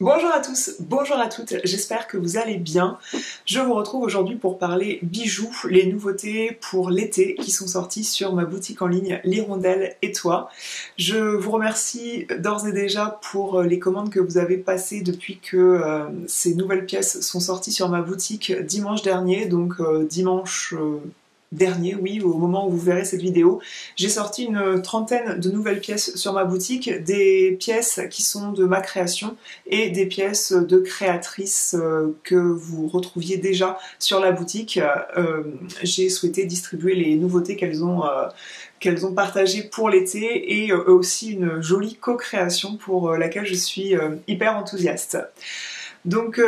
Bonjour à tous, bonjour à toutes, j'espère que vous allez bien. Je vous retrouve aujourd'hui pour parler bijoux, les nouveautés pour l'été qui sont sorties sur ma boutique en ligne L'Hirondelle et toi. Je vous remercie d'ores et déjà pour les commandes que vous avez passées depuis que ces nouvelles pièces sont sorties sur ma boutique dimanche dernier, donc dimanche dernier, oui, au moment où vous verrez cette vidéo. J'ai sorti une trentaine de nouvelles pièces sur ma boutique, des pièces qui sont de ma création et des pièces de créatrices que vous retrouviez déjà sur la boutique. J'ai souhaité distribuer les nouveautés qu'elles ont partagées pour l'été et aussi une jolie co-création pour laquelle je suis hyper enthousiaste. Donc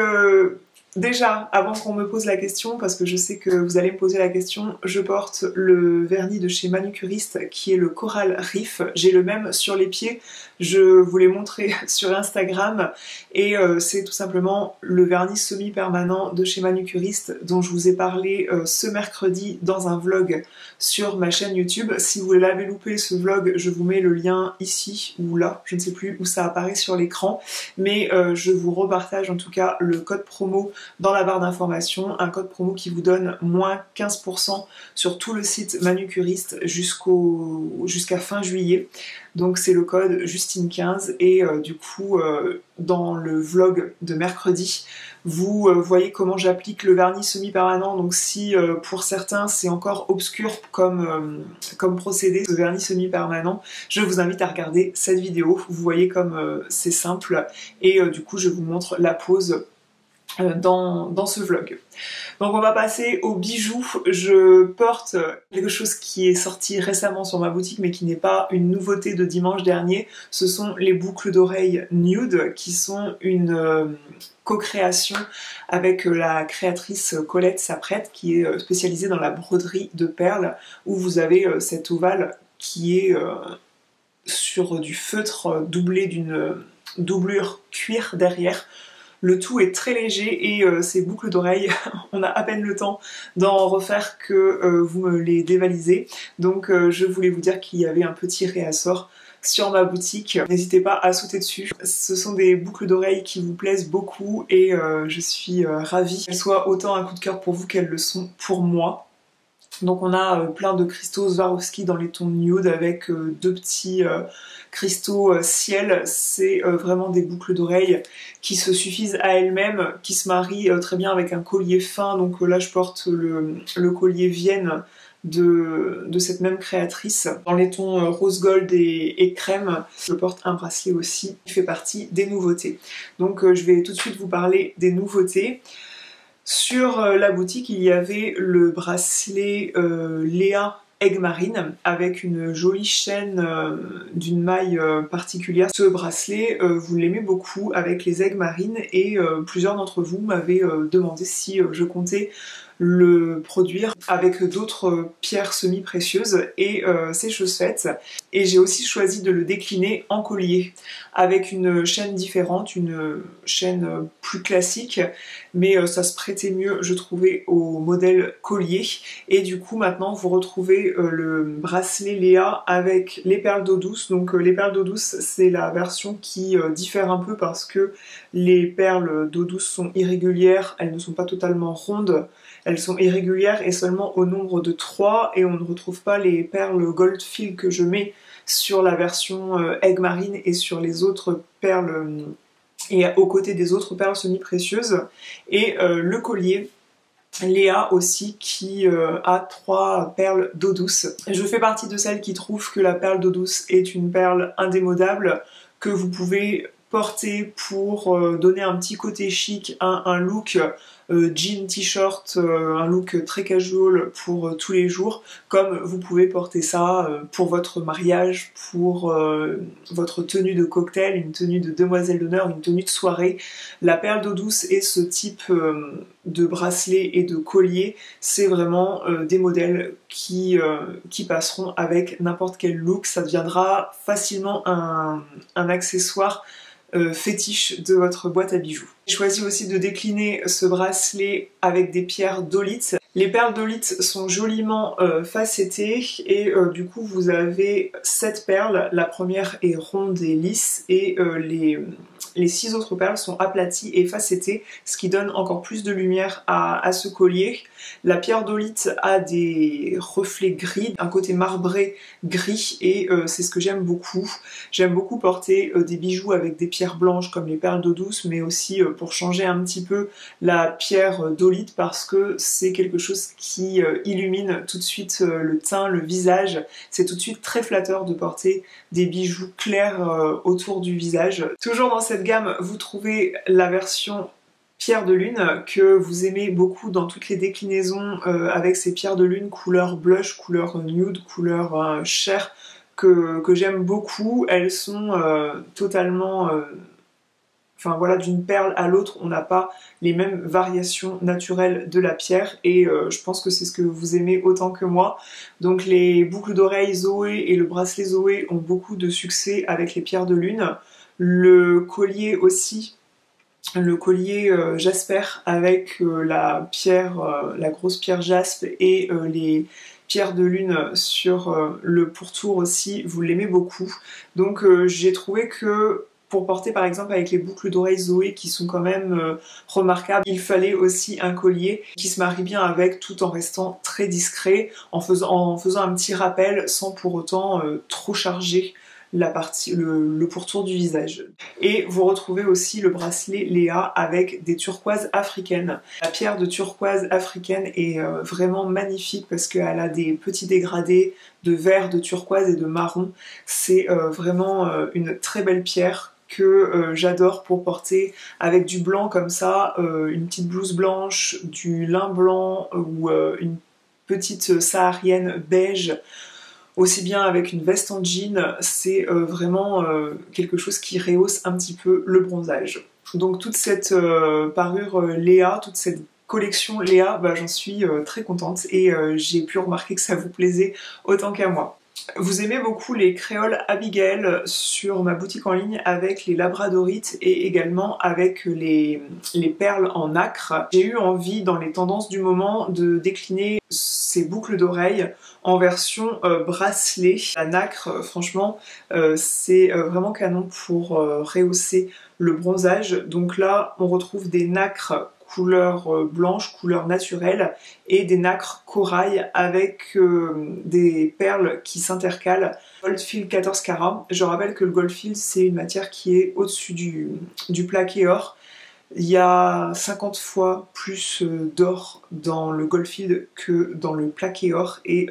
déjà, avant qu'on me pose la question, parce que je sais que vous allez me poser la question, je porte le vernis de chez Manucuriste qui est le Coral Reef. J'ai le même sur les pieds, je vous l'ai montré sur Instagram et c'est tout simplement le vernis semi-permanent de chez Manucuriste dont je vous ai parlé ce mercredi dans un vlog sur ma chaîne YouTube. Si vous l'avez loupé ce vlog, je vous mets le lien ici ou là, je ne sais plus où ça apparaît sur l'écran, mais je vous repartage en tout cas le code promo dans la barre d'information, un code promo qui vous donne moins 15% sur tout le site Manucuriste jusqu'à fin juillet. Donc c'est le code Justine15 et du coup dans le vlog de mercredi vous voyez comment j'applique le vernis semi-permanent. Donc si pour certains c'est encore obscur comme procédé, ce vernis semi-permanent, je vous invite à regarder cette vidéo. Vous voyez comme c'est simple et du coup je vous montre la pose dans ce vlog. Donc on va passer aux bijoux. Je porte quelque chose qui est sorti récemment sur ma boutique mais qui n'est pas une nouveauté de dimanche dernier. Ce sont les boucles d'oreilles nude qui sont une co-création avec la créatrice Colette Saprette qui est spécialisée dans la broderie de perles où vous avez cet ovale qui est sur du feutre doublé d'une doublure cuir derrière. Le tout est très léger et ces boucles d'oreilles, on a à peine le temps d'en refaire que vous me les dévalisez. Donc je voulais vous dire qu'il y avait un petit réassort sur ma boutique. N'hésitez pas à sauter dessus. Ce sont des boucles d'oreilles qui vous plaisent beaucoup et je suis ravie qu'elles soient autant un coup de cœur pour vous qu'elles le sont pour moi. Donc on a plein de cristaux Swarovski dans les tons nude avec deux petits cristaux ciel. C'est vraiment des boucles d'oreilles qui se suffisent à elles-mêmes, qui se marient très bien avec un collier fin. Donc là je porte le collier Vienne de cette même créatrice dans les tons rose gold et crème. Je porte un bracelet aussi qui fait partie des nouveautés. Donc je vais tout de suite vous parler des nouveautés. Sur la boutique, il y avait le bracelet Léa Aigue Marine avec une jolie chaîne d'une maille particulière. Ce bracelet, vous l'aimez beaucoup avec les aigues marines et plusieurs d'entre vous m'avaient demandé si je comptais le produire avec d'autres pierres semi-précieuses et c'est chose faite. Et j'ai aussi choisi de le décliner en collier avec une chaîne différente, une chaîne plus classique, mais ça se prêtait mieux je trouvais au modèle collier et du coup maintenant vous retrouvez le bracelet Léa avec les perles d'eau douce. Donc les perles d'eau douce c'est la version qui diffère un peu parce que les perles d'eau douce sont irrégulières, elles ne sont pas totalement rondes. Elles sont irrégulières et seulement au nombre de 3 et on ne retrouve pas les perles gold fill que je mets sur la version Aigue Marine et sur les autres perles et aux côtés des autres perles semi-précieuses. Et le collier Léa aussi qui a 3 perles d'eau douce. Je fais partie de celles qui trouvent que la perle d'eau douce est une perle indémodable que vous pouvez porter pour donner un petit côté chic, un look jean, t-shirt, un look très casual pour tous les jours, comme vous pouvez porter ça pour votre mariage, pour votre tenue de cocktail, une tenue de demoiselle d'honneur, une tenue de soirée. La perle d'eau douce et ce type de bracelet et de collier, c'est vraiment des modèles qui passeront avec n'importe quel look. Ça deviendra facilement un accessoire fétiche de votre boîte à bijoux. J'ai choisi aussi de décliner ce bracelet avec des pierres d'olite. Les perles d'olite sont joliment facettées et du coup vous avez 7 perles. La première est ronde et lisse et les 6 autres perles sont aplaties et facettées, ce qui donne encore plus de lumière à ce collier. La pierre d'olite a des reflets gris, un côté marbré gris, et c'est ce que j'aime beaucoup. J'aime beaucoup porter des bijoux avec des pierres blanches comme les perles d'eau douce, mais aussi pour changer un petit peu la pierre d'olite, parce que c'est quelque chose qui illumine tout de suite le teint, le visage. C'est tout de suite très flatteur de porter des bijoux clairs autour du visage. Toujours dans cette gamme, vous trouvez la version pierre de lune que vous aimez beaucoup dans toutes les déclinaisons avec ces pierres de lune couleur blush, couleur nude, couleur chair que j'aime beaucoup. Elles sont totalement... Enfin voilà, d'une perle à l'autre, on n'a pas les mêmes variations naturelles de la pierre, et je pense que c'est ce que vous aimez autant que moi. Donc les boucles d'oreilles Zoé et le bracelet Zoé ont beaucoup de succès avec les pierres de lune. Le collier aussi, le collier Jasper avec la pierre, la grosse pierre jaspe et les pierres de lune sur le pourtour aussi, vous l'aimez beaucoup. Donc j'ai trouvé que pour porter par exemple avec les boucles d'oreilles Zoé qui sont quand même remarquables, il fallait aussi un collier qui se marie bien avec, tout en restant très discret, en faisant un petit rappel sans pour autant trop charger la partie, le pourtour du visage. Et vous retrouvez aussi le bracelet Léa avec des turquoises africaines. La pierre de turquoise africaine est vraiment magnifique parce qu'elle a des petits dégradés de vert, de turquoise et de marron. C'est vraiment une très belle pierre que j'adore pour porter avec du blanc comme ça, une petite blouse blanche, du lin blanc ou une petite saharienne beige, aussi bien avec une veste en jean. C'est vraiment quelque chose qui rehausse un petit peu le bronzage. Donc toute cette parure Léa, toute cette collection Léa, bah, j'en suis très contente, et j'ai pu remarquer que ça vous plaisait autant qu'à moi. Vous aimez beaucoup les créoles Abigail sur ma boutique en ligne avec les labradorites et également avec les perles en nacre. J'ai eu envie dans les tendances du moment de décliner ces boucles d'oreilles en version bracelet. La nacre, franchement, c'est vraiment canon pour rehausser le bronzage. Donc là, on retrouve des nacres couleur blanche, couleur naturelle, et des nacres corail avec des perles qui s'intercalent. Goldfield 14 carats. Je rappelle que le Goldfield, c'est une matière qui est au-dessus du plaqué or. Il y a 50 fois plus d'or dans le Goldfield que dans le plaqué or, et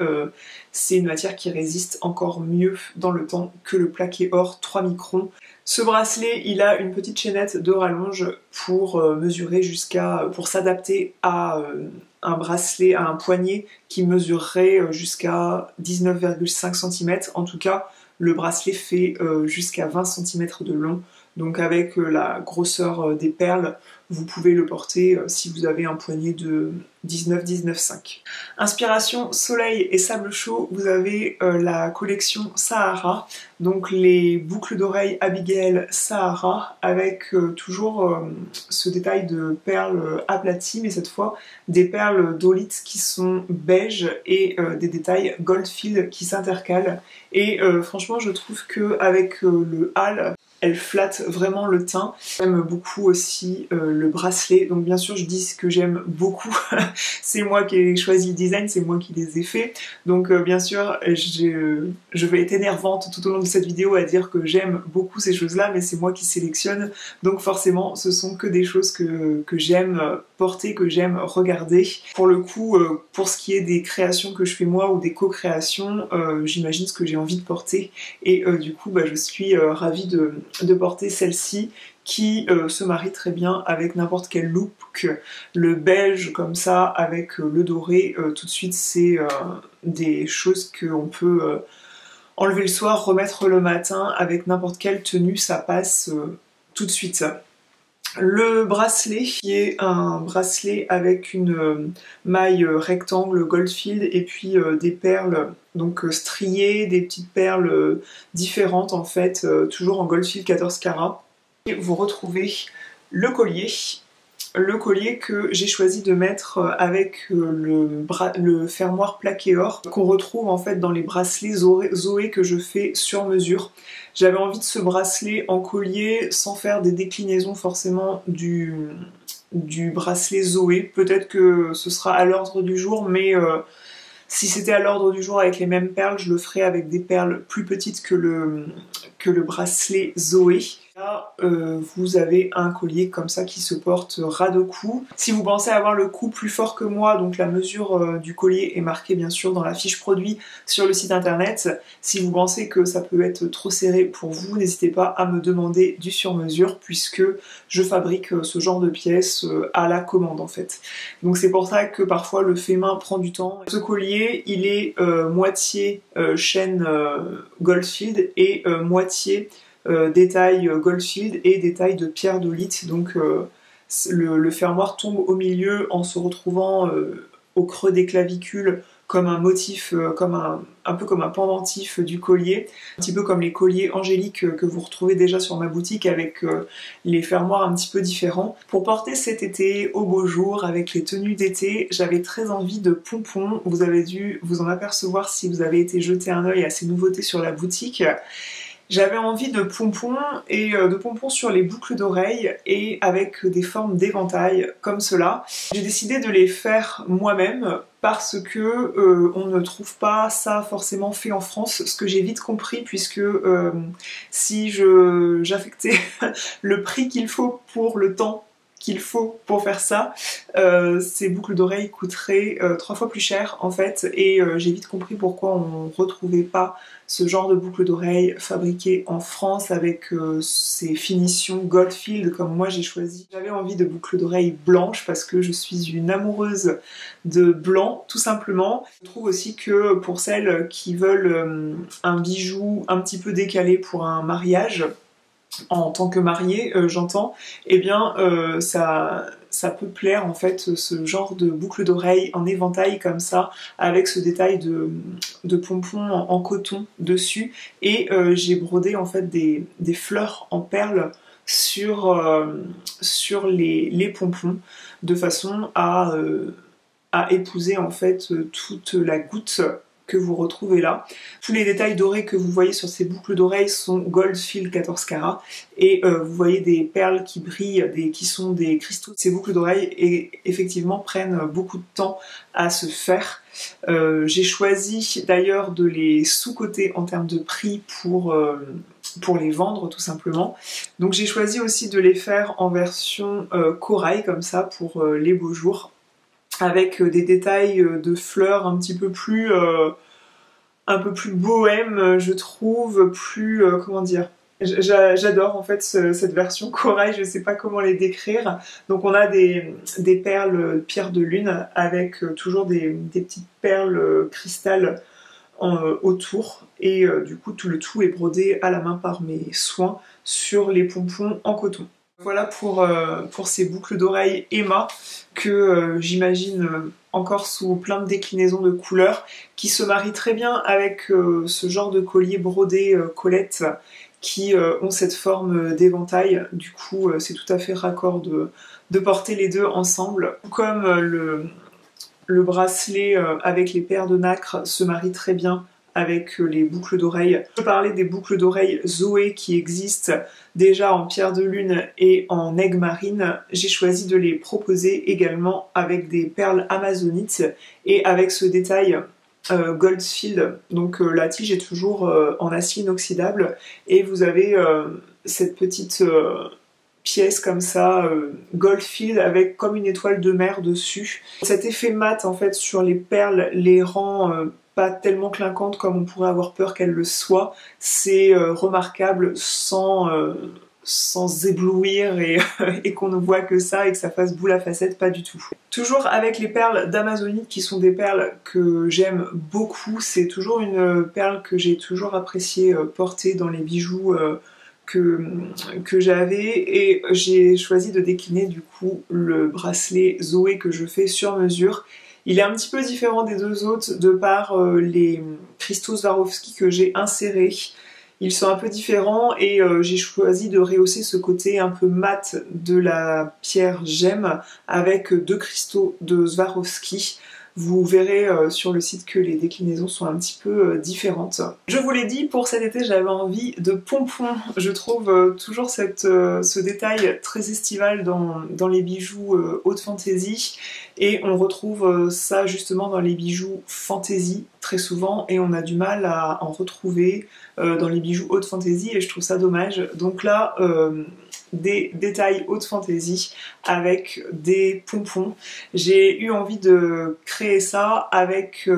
c'est une matière qui résiste encore mieux dans le temps que le plaqué or 3 microns. Ce bracelet, il a une petite chaînette de rallonge pour mesurer pour s'adapter à un bracelet, à un poignet qui mesurerait jusqu'à 19,5 cm. En tout cas, le bracelet fait jusqu'à 20 cm de long. Donc avec la grosseur des perles, vous pouvez le porter si vous avez un poignet de 19,5. Inspiration soleil et sable chaud, vous avez la collection Sahara, donc les boucles d'oreilles Abigail Sahara avec toujours ce détail de perles aplaties, mais cette fois des perles d'olite qui sont beige et des détails Goldfield qui s'intercalent. Et franchement, je trouve que avec le hâle, elle flatte vraiment le teint. J'aime beaucoup aussi le bracelet, donc bien sûr je dis ce que j'aime beaucoup, c'est moi qui ai choisi le design, c'est moi qui les ai faits, donc bien sûr je vais être énervante tout au long de cette vidéo à dire que j'aime beaucoup ces choses-là, mais c'est moi qui sélectionne, donc forcément ce sont que des choses que j'aime porter, que j'aime regarder. Pour le coup, pour ce qui est des créations que je fais moi ou des co-créations, j'imagine ce que j'ai envie de porter, et du coup bah, je suis ravie de porter celle-ci qui se marie très bien avec n'importe quel look. Le beige comme ça avec le doré, tout de suite c'est des choses qu'on peut enlever le soir, remettre le matin avec n'importe quelle tenue, ça passe tout de suite. Le bracelet qui est un bracelet avec une maille rectangle Goldfield et puis des perles donc striées, des petites perles différentes en fait, toujours en Goldfield 14 carats. Et vous retrouvez le collier le collier que j'ai choisi de mettre avec le fermoir plaqué or qu'on retrouve en fait dans les bracelets Zoé que je fais sur mesure. J'avais envie de ce bracelet en collier sans faire des déclinaisons forcément du bracelet Zoé. Peut-être que ce sera à l'ordre du jour, mais si c'était à l'ordre du jour avec les mêmes perles, je le ferais avec des perles plus petites que le bracelet Zoé. Là, vous avez un collier comme ça qui se porte ras de cou. Si vous pensez avoir le cou plus fort que moi, donc la mesure du collier est marquée bien sûr dans la fiche produit sur le site internet. Si vous pensez que ça peut être trop serré pour vous, n'hésitez pas à me demander du sur-mesure puisque je fabrique ce genre de pièces à la commande en fait. Donc c'est pour ça que parfois le fait main prend du temps. Ce collier, il est moitié chaîne Goldfield et moitié détail Goldfield et détail de pierre d'olite. Donc le fermoir tombe au milieu en se retrouvant au creux des clavicules comme un motif, un peu comme un pendentif du collier, un petit peu comme les colliers angéliques que vous retrouvez déjà sur ma boutique avec les fermoirs un petit peu différents. Pour porter cet été au beau jour avec les tenues d'été, j'avais très envie de pompons. Vous avez dû vous en apercevoir si vous avez été jeter un œil à ces nouveautés sur la boutique. J'avais envie de pompons et de pompons sur les boucles d'oreilles et avec des formes d'éventail comme cela. J'ai décidé de les faire moi-même parce que on ne trouve pas ça forcément fait en France, ce que j'ai vite compris puisque si j'affectais le prix qu'il faut pour le temps qu'il faut pour faire ça, ces boucles d'oreilles coûteraient 3 fois plus cher en fait et j'ai vite compris pourquoi on ne retrouvait pas ce genre de boucles d'oreilles fabriquées en France avec ces finitions Goldfield comme moi j'ai choisi. J'avais envie de boucles d'oreilles blanches parce que je suis une amoureuse de blanc tout simplement. Je trouve aussi que pour celles qui veulent un bijou un petit peu décalé pour un mariage, en tant que mariée, j'entends, eh bien ça peut plaire en fait ce genre de boucle d'oreille en éventail comme ça, avec ce détail de pompons en coton dessus, et j'ai brodé en fait des fleurs en perles sur les pompons, de façon à épouser en fait toute la goutte que vous retrouvez là. Tous les détails dorés que vous voyez sur ces boucles d'oreilles sont Goldfield 14 carats et vous voyez des perles qui brillent, qui sont des cristaux. Ces boucles d'oreilles et effectivement prennent beaucoup de temps à se faire. J'ai choisi d'ailleurs de les sous-coter en termes de prix pour les vendre tout simplement. Donc j'ai choisi aussi de les faire en version corail comme ça pour les beaux jours, avec des détails de fleurs un petit peu plus bohème, je trouve, plus comment dire. J'adore en fait cette version corail, je sais pas comment les décrire. Donc on a des perles pierre de lune avec toujours des petites perles cristal autour et du coup tout le tout est brodé à la main par mes soins sur les pompons en coton. Voilà pour ces boucles d'oreilles Emma que j'imagine encore sous plein de déclinaisons de couleurs qui se marient très bien avec ce genre de collier brodé Colette qui ont cette forme d'éventail. Du coup c'est tout à fait raccord de porter les deux ensemble. Comme le bracelet avec les paires de nacre se marie très bien avec les boucles d'oreilles. Je parlais des boucles d'oreilles Zoé qui existent déjà en pierre de lune et en aigue marine. J'ai choisi de les proposer également avec des perles amazonites et avec ce détail Goldfield. Donc la tige est toujours en acier inoxydable et vous avez cette petite pièce comme ça, Goldfield avec comme une étoile de mer dessus. Cet effet mat en fait sur les perles les rend pas tellement clinquantes comme on pourrait avoir peur qu'elles le soient. C'est remarquable sans éblouir et qu'on ne voit que ça et que ça fasse boule à facettes, pas du tout. Toujours avec les perles d'Amazonite qui sont des perles que j'aime beaucoup. C'est toujours une perle que j'ai toujours apprécié porter dans les bijoux que j'avais, et j'ai choisi de décliner du coup le bracelet Zoé que je fais sur mesure. Il est un petit peu différent des deux autres de par les cristaux Swarovski que j'ai insérés. Ils sont un peu différents et j'ai choisi de rehausser ce côté un peu mat de la pierre gemme avec deux cristaux de Swarovski. Vous verrez sur le site que les déclinaisons sont un petit peu différentes. Je vous l'ai dit, pour cet été j'avais envie de pompons. Je trouve toujours ce détail très estival dans les bijoux haute fantaisie, et on retrouve ça justement dans les bijoux fantaisie très souvent, et on a du mal à en retrouver dans les bijoux haute fantaisie, et je trouve ça dommage. Donc là, des détails haute fantaisie avec des pompons. J'ai eu envie de créer ça avec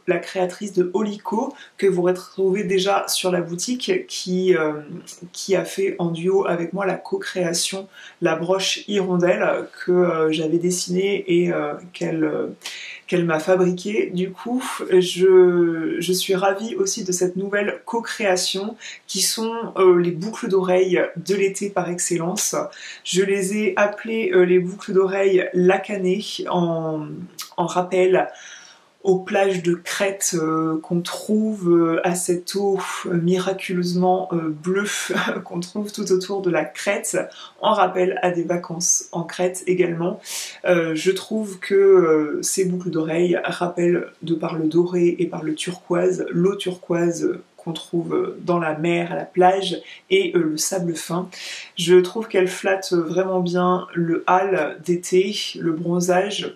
la créatrice de Olico, que vous retrouvez déjà sur la boutique, qui a fait en duo avec moi la co-création, la broche hirondelle que j'avais dessinée et qu'elle m'a fabriquée. Du coup, je suis ravie aussi de cette nouvelle co-création qui sont les boucles d'oreilles de l'été par excellence. Je les ai appelées les boucles d'oreilles lacanées en rappel aux plages de Crète qu'on trouve à cette eau miraculeusement bleue qu'on trouve tout autour de la Crète, en rappel à des vacances en Crète également. Je trouve que ces boucles d'oreilles rappellent, de par le doré et par le turquoise, l'eau turquoise qu'on trouve dans la mer, à la plage, et le sable fin. Je trouve qu'elles flattent vraiment bien le hâle d'été, le bronzage,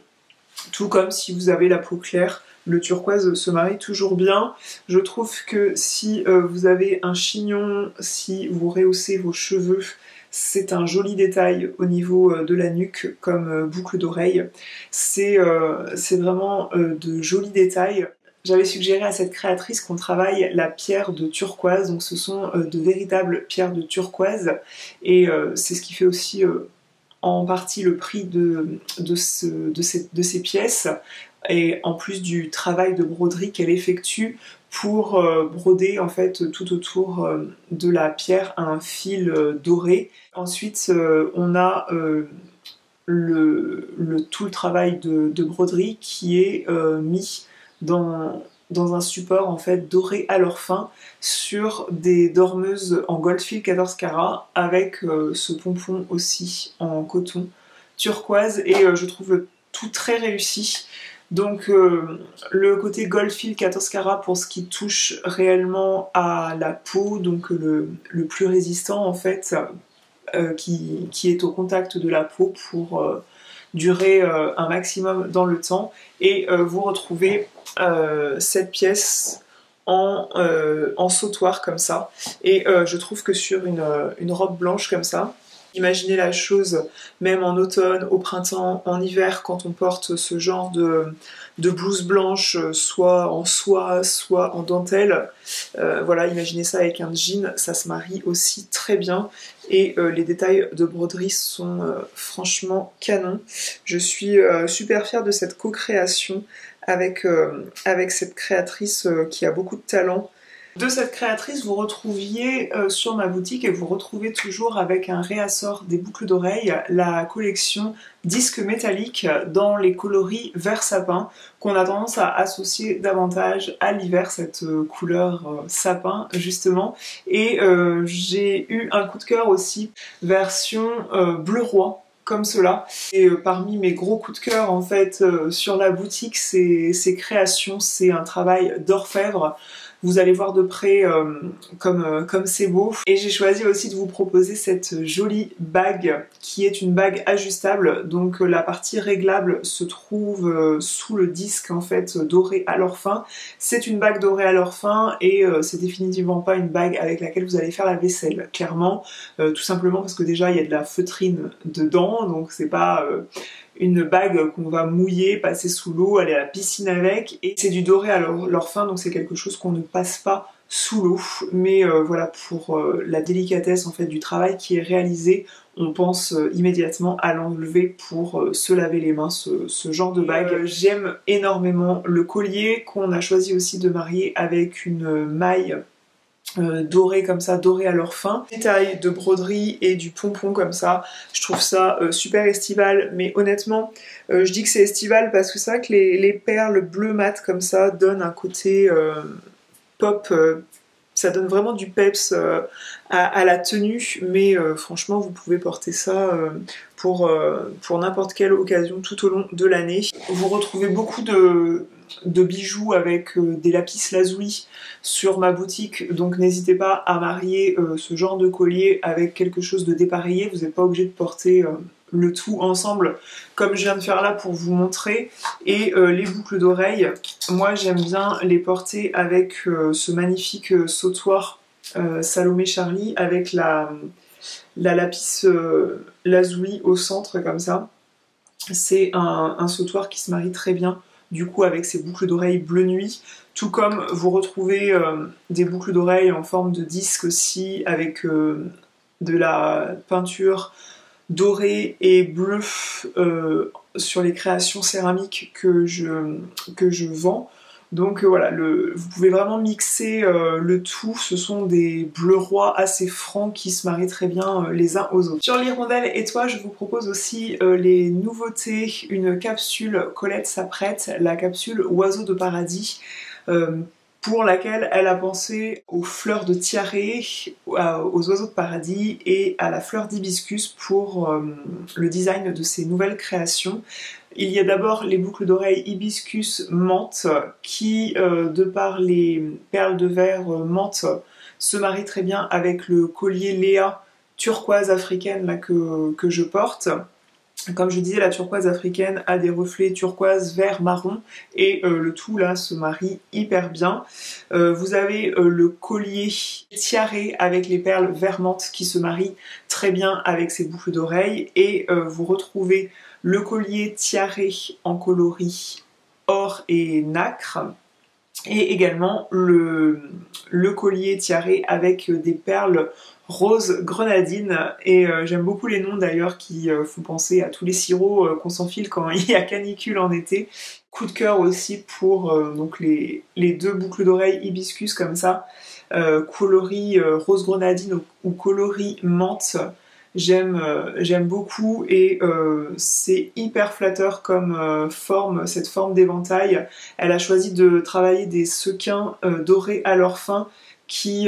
tout comme si vous avez la peau claire, le turquoise se marie toujours bien. Je trouve que si vous avez un chignon, si vous rehaussez vos cheveux, c'est un joli détail au niveau de la nuque comme boucle d'oreille. C'est vraiment de jolis détails. J'avais suggéré à cette créatrice qu'on travaille la pierre de turquoise, donc ce sont de véritables pierres de turquoise, et c'est ce qui fait aussi en partie le prix de ces pièces, et en plus du travail de broderie qu'elle effectue pour broder en fait tout autour de la pierre un fil doré. Ensuite on a tout le travail de broderie qui est mis dans un support en fait doré à leur fin sur des dormeuses en gold-fil 14 carats avec ce pompon aussi en coton turquoise, et je trouve tout très réussi. Donc le côté gold-fil 14 carats pour ce qui touche réellement à la peau, donc le plus résistant en fait, qui est au contact de la peau pour durer un maximum dans le temps, et vous retrouvez cette pièce en sautoir comme ça, et je trouve que sur une robe blanche comme ça, imaginez la chose même en automne, au printemps, en hiver, quand on porte ce genre de blouse blanche, soit en soie, soit en dentelle, voilà, imaginez ça avec un jean, ça se marie aussi très bien, et les détails de broderie sont franchement canons. Je suis super fière de cette co-création avec cette créatrice qui a beaucoup de talent. De cette créatrice, vous retrouviez sur ma boutique, et vous retrouvez toujours avec un réassort des boucles d'oreilles, la collection disque métallique dans les coloris vert sapin, qu'on a tendance à associer davantage à l'hiver, cette couleur sapin justement. Et j'ai eu un coup de cœur aussi, version bleu roi, comme cela. Et parmi mes gros coups de cœur en fait sur la boutique, ces créations, c'est un travail d'orfèvre. Vous allez voir de près comme c'est beau. Et j'ai choisi aussi de vous proposer cette jolie bague qui est une bague ajustable. Donc la partie réglable se trouve sous le disque en fait doré à leur fin. C'est une bague dorée à leur fin, et c'est définitivement pas une bague avec laquelle vous allez faire la vaisselle, clairement. Tout simplement parce que déjà il y a de la feutrine dedans, donc c'est pas une bague qu'on va mouiller, passer sous l'eau, aller à la piscine avec, et c'est du doré à leur fin, donc c'est quelque chose qu'on ne passe pas sous l'eau, mais voilà, pour la délicatesse en fait du travail qui est réalisé, on pense immédiatement à l'enlever pour se laver les mains, ce genre de bague. J'aime énormément le collier qu'on a choisi aussi de marier avec une maille doré comme ça, doré à leur fin. Détail de broderie et du pompon comme ça, je trouve ça super estival, mais honnêtement, je dis que c'est estival parce que c'est vrai que les perles bleu mat comme ça donnent un côté pop, ça donne vraiment du peps à la tenue, mais franchement vous pouvez porter ça pour n'importe quelle occasion tout au long de l'année. Vous retrouvez beaucoup de bijoux avec des lapis lazuli sur ma boutique, donc n'hésitez pas à marier ce genre de collier avec quelque chose de dépareillé, vous n'êtes pas obligé de porter le tout ensemble comme je viens de faire là pour vous montrer. Et les boucles d'oreilles, moi j'aime bien les porter avec ce magnifique sautoir Salomé Charlie avec la lapis lazuli au centre comme ça. C'est un sautoir qui se marie très bien du coup avec ces boucles d'oreilles bleu nuit, tout comme vous retrouvez des boucles d'oreilles en forme de disque aussi avec de la peinture dorée et bleue sur les créations céramiques que je vends. Donc voilà, vous pouvez vraiment mixer le tout, ce sont des bleus rois assez francs qui se marient très bien les uns aux autres. Sur l'hirondelle et toi, je vous propose aussi les nouveautés, une capsule Colette s'apprête, la capsule Oiseau de paradis, pour laquelle elle a pensé aux fleurs de tiaré, aux oiseaux de paradis et à la fleur d'hibiscus pour le design de ces nouvelles créations. Il y a d'abord les boucles d'oreilles hibiscus menthe qui, de par les perles de verre menthe, se marient très bien avec le collier Léa turquoise africaine là, que je porte. Comme je disais, la turquoise africaine a des reflets turquoise, vert, marron et le tout là se marie hyper bien. Vous avez le collier tiaré avec les perles vert menthe qui se marie très bien avec ses boucles d'oreilles et vous retrouvez le collier tiaré en coloris or et nacre et également le collier tiaré avec des perles rose grenadine et j'aime beaucoup les noms d'ailleurs qui font penser à tous les sirops qu'on s'enfile quand il y a canicule en été. Coup de cœur aussi pour donc les deux boucles d'oreilles hibiscus comme ça, coloris rose grenadine ou coloris menthe. J'aime beaucoup et c'est hyper flatteur comme forme, cette forme d'éventail. Elle a choisi de travailler des sequins dorés à leur fin qui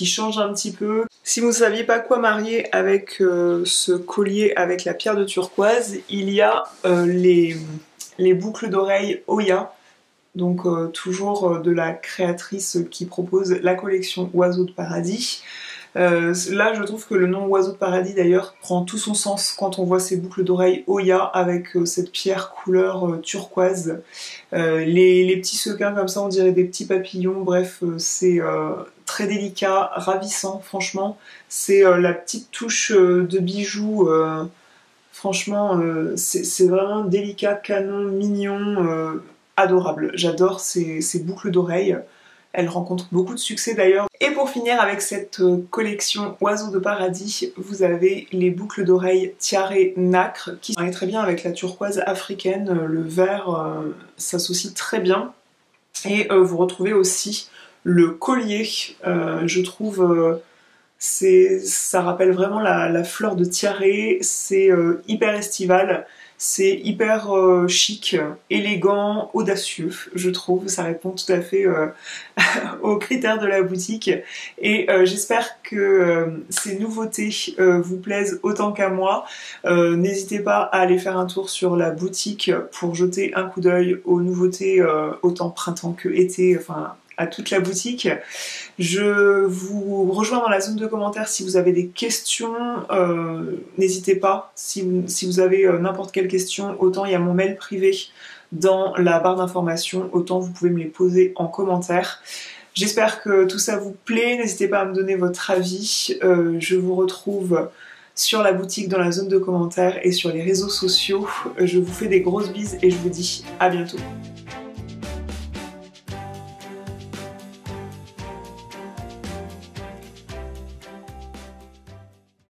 changent un petit peu. Si vous ne saviez pas quoi marier avec ce collier avec la pierre de turquoise, il y a les boucles d'oreilles Oya, donc toujours de la créatrice qui propose la collection Oiseaux de paradis. Là je trouve que le nom Oiseau de paradis d'ailleurs prend tout son sens quand on voit ces boucles d'oreilles Oya avec cette pierre couleur turquoise. Les petits sequins comme ça on dirait des petits papillons, bref c'est très délicat, ravissant franchement. C'est la petite touche de bijoux, franchement c'est vraiment délicat, canon, mignon, adorable. J'adore ces boucles d'oreilles. Elle rencontre beaucoup de succès d'ailleurs. Et pour finir avec cette collection Oiseaux de paradis, vous avez les boucles d'oreilles tiaré nacre qui se marient très bien avec la turquoise africaine. Le vert s'associe très bien. Et vous retrouvez aussi le collier. Je trouve ça rappelle vraiment la fleur de tiaré. C'est hyper estival. C'est hyper chic, élégant, audacieux, je trouve. Ça répond tout à fait aux critères de la boutique. Et j'espère que ces nouveautés vous plaisent autant qu'à moi. N'hésitez pas à aller faire un tour sur la boutique pour jeter un coup d'œil aux nouveautés autant printemps que été, enfin à toute la boutique. Je vous rejoins dans la zone de commentaires si vous avez des questions, n'hésitez pas, si vous avez n'importe quelle question, autant il y a mon mail privé dans la barre d'informations, autant vous pouvez me les poser en commentaire. J'espère que tout ça vous plaît, n'hésitez pas à me donner votre avis, je vous retrouve sur la boutique dans la zone de commentaires et sur les réseaux sociaux. Je vous fais des grosses bises et je vous dis à bientôt.